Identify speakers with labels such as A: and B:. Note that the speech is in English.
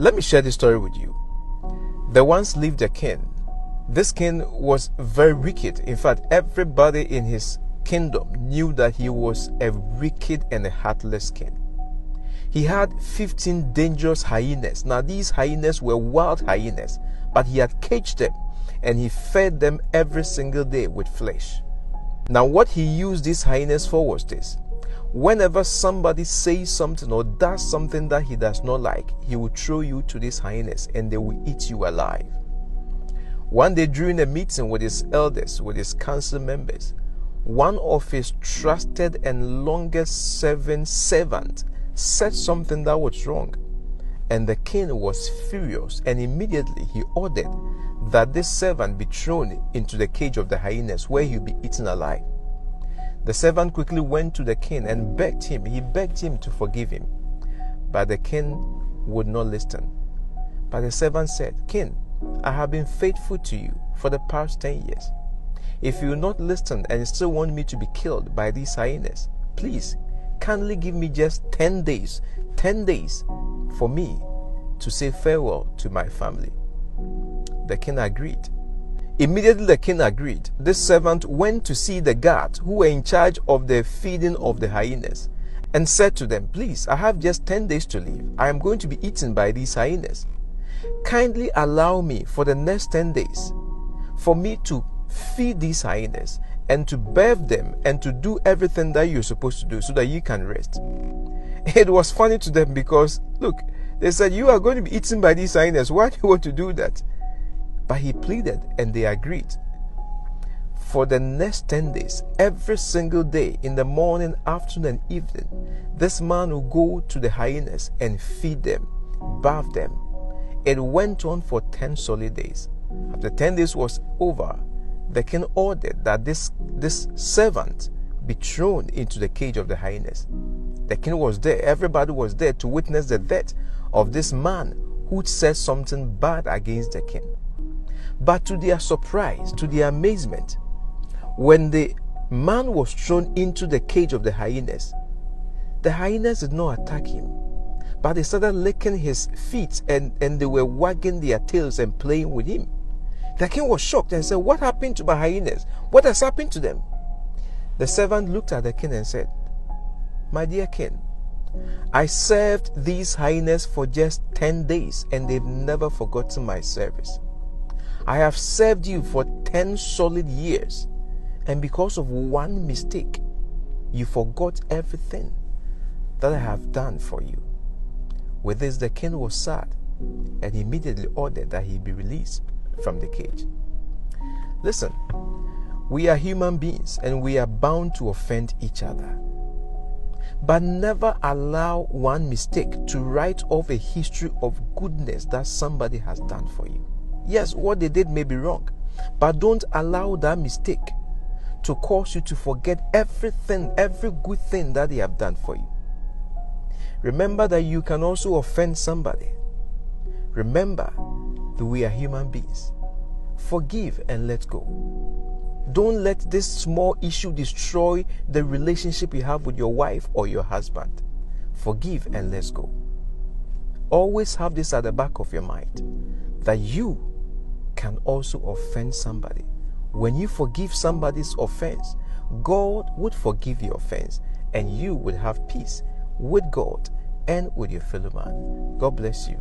A: Let me share this story with you. There once lived a king. This king was very wicked. In fact, everybody in his kingdom knew that he was a wicked and a heartless king. He had 15 dangerous hyenas. Now, these hyenas were wild hyenas, but he had caged them and he fed them every single day with flesh. Now, what he used these hyenas for was this. Whenever somebody says something or does something that he does not like, he will throw you to these hyenas and they will eat you alive. One day during a meeting with his elders, with his council members, one of his trusted and longest serving servants said something that was wrong. And the king was furious, and immediately he ordered that this servant be thrown into the cage of the hyenas where he'll be eaten alive. The servant quickly went to the king and begged him. He begged him to forgive him. But the king would not listen. But the servant said, "King, I have been faithful to you for the past 10 years. If you will not listen and still want me to be killed by these hyenas, please kindly give me just 10 days for me to say farewell to my family." The king agreed. Immediately the king agreed. This servant went to see the guards who were in charge of the feeding of the hyenas and said to them, "Please, I have just 10 days to live. I am going to be eaten by these hyenas. Kindly allow me for the next 10 days for me to feed these hyenas and to bathe them and to do everything that you're supposed to do so that you can rest." It was funny to them because, look, they said, "You are going to be eaten by these hyenas. Why do you want to do that?" But he pleaded and they agreed. For the next 10 days, every single day, in the morning, afternoon, and evening, this man would go to the hyenas and feed them, bathe them. It went on for 10 solid days. After 10 days was over, the king ordered that this servant be thrown into the cage of the hyenas. The king was there. Everybody was there to witness the death of this man who said something bad against the king. But to their surprise, to their amazement, when the man was thrown into the cage of the hyenas did not attack him, but they started licking his feet and they were wagging their tails and playing with him. The king was shocked and said, "What happened to my hyenas? What has happened to them?" The servant looked at the king and said, "My dear king, I served these hyenas for just 10 days and they've never forgotten my service. I have served you for 10 solid years, and because of one mistake, you forgot everything that I have done for you." With this, the king was sad and immediately ordered that he be released from the cage. Listen, we are human beings and we are bound to offend each other. But never allow one mistake to write off a history of goodness that somebody has done for you. Yes, what they did may be wrong, but don't allow that mistake to cause you to forget everything, every good thing that they have done for you. Remember that you can also offend somebody. Remember that we are human beings. Forgive and let go. Don't let this small issue destroy the relationship you have with your wife or your husband. Forgive and let go. Always have this at the back of your mind, that you can also offend somebody. When you forgive somebody's offense, God would forgive your offense and you would have peace with God and with your fellow man. God bless you.